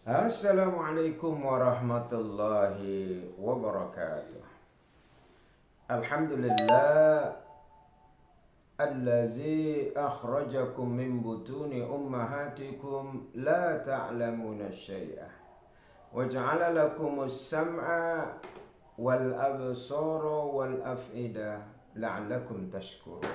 Assalamualaikum warahmatullahi wabarakatuh. Alhamdulillah allazi akhrajakum min butuni ummahatikum la ta'lamuna syai'ah wa ja'ala lakumus sam'a wal absara wal af'ida la'allakum tashkurun.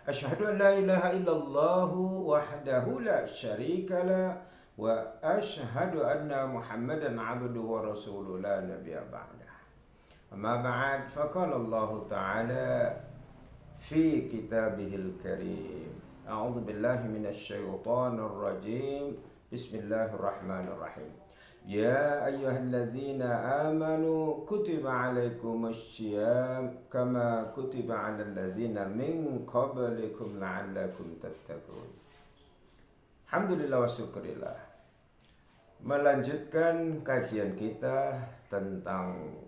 Asyhadu an la ilaha illallah wahdahu la syarika la wa asyhadu anna Muhammadan abduhu wa rasuluhu la nabiyya ba'dah. Amma ba'd, faqala Allah Ta'ala fi kitabihil karim. A'udzu billahi minasy syaithanir rajim. Bismillahirrahmanirrahim. Ya ayyuhallazina amanu kutiba alaikumus syiyam kama kutiba alal ladzina min qablikum la'allakum tattaqun. Alhamdulillah wa syukurillah. Melanjutkan kajian kita tentang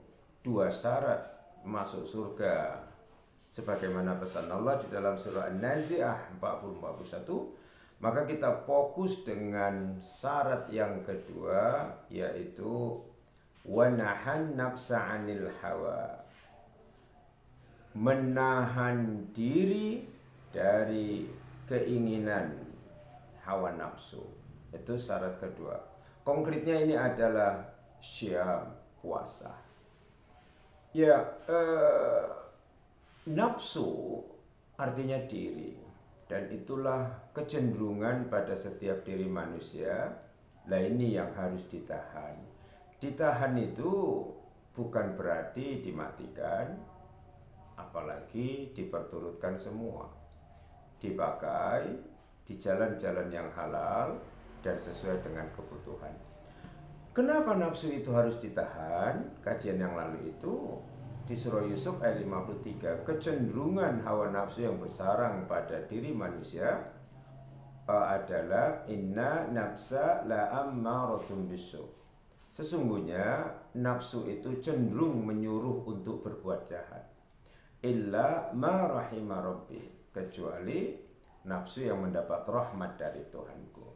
dua syarat masuk surga sebagaimana pesan Allah di dalam surah An-Nazi'ah 40-41. Maka kita fokus dengan syarat yang kedua, yaitu wanahan nafsa 'anil hawa, menahan diri dari keinginan hawa nafsu. Itu syarat kedua. Konkretnya ini adalah syam, puasa. Ya, nafsu artinya diri, dan itulah kecenderungan pada setiap diri manusia. Nah, ini yang harus ditahan. Ditahan itu bukan berarti dimatikan, apalagi diperturutkan semua. Dipakai di jalan-jalan yang halal dan sesuai dengan kebutuhan. Kenapa nafsu itu harus ditahan? Kajian yang lalu itu di surah Yusuf ayat 53, kecenderungan hawa nafsu yang bersarang pada diri manusia adalah inna nafsa la ammaratun bisu. Sesungguhnya nafsu itu cenderung menyuruh untuk berbuat jahat. Illa ma rahima rabbi, kecuali nafsu yang mendapat rahmat dari Tuhanku.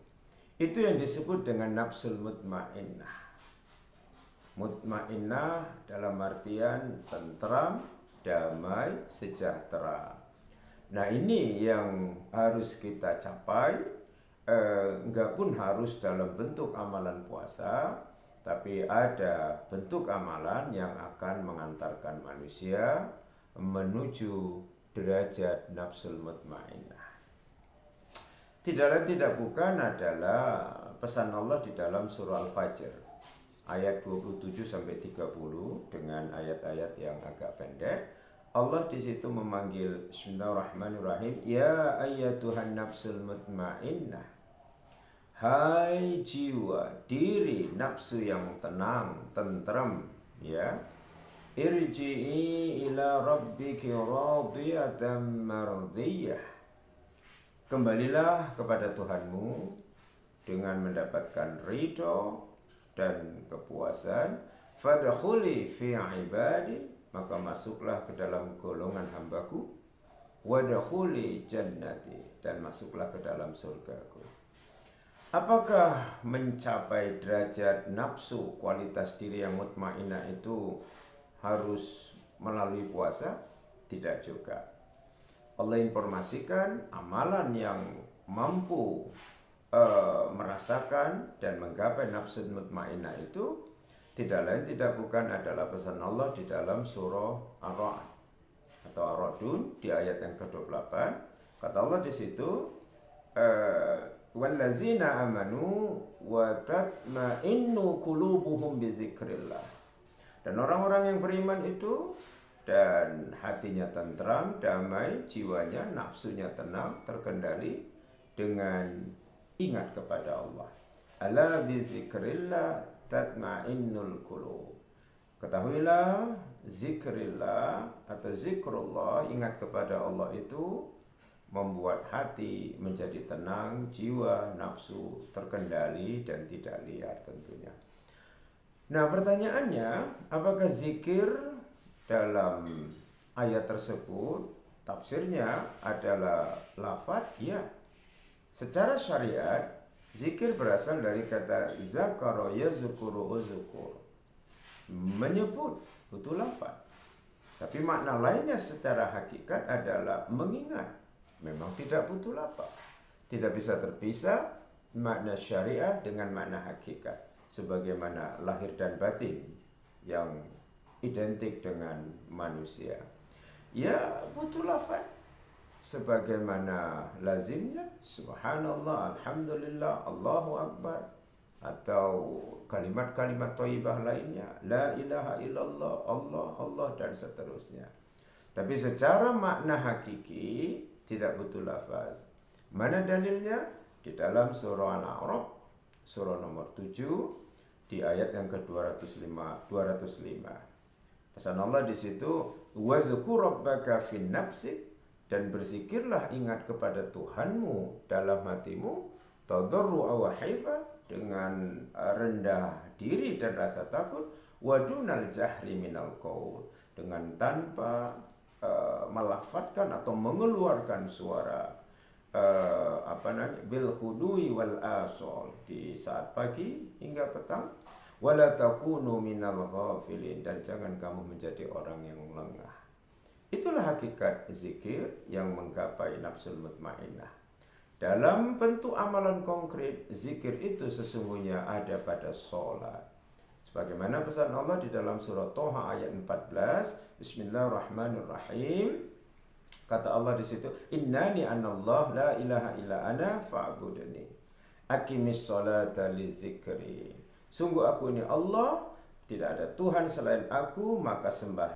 Itu yang disebut dengan nafsul mutmainnah. Mutmainnah dalam artian tentram, damai, sejahtera. Nah, ini yang harus kita capai. Enggak pun harus dalam bentuk amalan puasa, tapi ada bentuk amalan yang akan mengantarkan manusia menuju derajat nafsul mutmainnah. Tidak lain tidak bukan adalah pesan Allah di dalam surah Al-Fajr ayat 27-30 dengan ayat-ayat yang agak pendek. Allah di situ memanggil, Bismillahirrahmanirrahim, ya ayyatuhan nafsul mutmainnah, hai jiwa, diri nafsu yang tenang, tentrem, ya, irji'i ila rabbiki radiyatan mardiyah, kembalilah kepada Tuhanmu dengan mendapatkan ridho dan kepuasan. Fadkhuli fi ibadi, maka masuklah ke dalam golongan hambaku. Wadkhuli jannati, dan masuklah ke dalam surgaku. Apakah mencapai derajat nafsu, kualitas diri yang mutmainnah itu harus melalui puasa? Tidak juga. Allah informasikan amalan yang mampu merasakan dan menggapai nafsu mutmainnah itu tidak lain tidak bukan adalah pesan Allah di dalam surah Ar-Ra'd atau Ar-Ra'dun di ayat yang ke-28. Kata Allah di situ, wallazina amanu wa tatma'innu qulubuhum bizikrillah. Dan orang-orang yang beriman itu dan hatinya tentram, damai, jiwanya, nafsunya tenang, terkendali dengan ingat kepada Allah. Ala bizikrillah tatma'innul qulub. Ketahuilah, zikrillah atau zikrullah, ingat kepada Allah itu membuat hati menjadi tenang, jiwa, nafsu terkendali dan tidak liar tentunya. Nah, pertanyaannya, apakah zikir dalam ayat tersebut tafsirnya adalah lafaz? Ya. Secara syariat, Zikir berasal dari kata zakara yazkuru uzukur, menyebut, butuh lafaz. Tapi makna lainnya secara hakikat adalah mengingat. Memang tidak butuh lafaz. Tidak bisa terpisah makna syariah dengan makna hakikat. Sebagaimana lahir dan batin yang identik dengan manusia. Ya butuh lafaz. Sebagaimana lazimnya subhanallah, alhamdulillah, Allahu akbar, atau kalimat-kalimat thayyibah lainnya, la ilaha illallah, Allah, Allah, dan seterusnya. Tapi secara makna hakiki tidak butuh lafaz. Mana dalilnya? Di dalam surah Al-A'raf, surah nomor 7, di ayat yang ke-205. Pesan Allah di situ, wazkur rabbaka fin nafsik, dan berzikirlah, ingat kepada Tuhanmu dalam hatimu, tadarru'a wa haifa, dengan rendah diri dan rasa takut, wadunal jahri minal qaul, dengan tanpa melafadzkan atau mengeluarkan suara, bil khudui wal asol, di saat pagi hingga petang, wala takunu minal ghafilin, dan jangan kamu menjadi orang yang lengah. Itulah hakikat zikir yang menggapai nafsul mutmainnah. Dalam bentuk amalan konkret, zikir itu sesungguhnya ada pada sholat. Sebagaimana pesan Allah di dalam surah Toha ayat 14, Bismillahirrahmanirrahim. Kata Allah di situ, Innani anallah la ilaha illa ana fa'budni. Aqimis sholata li zikri. Sungguh aku ini Allah, tidak ada Tuhan selain aku, maka sembah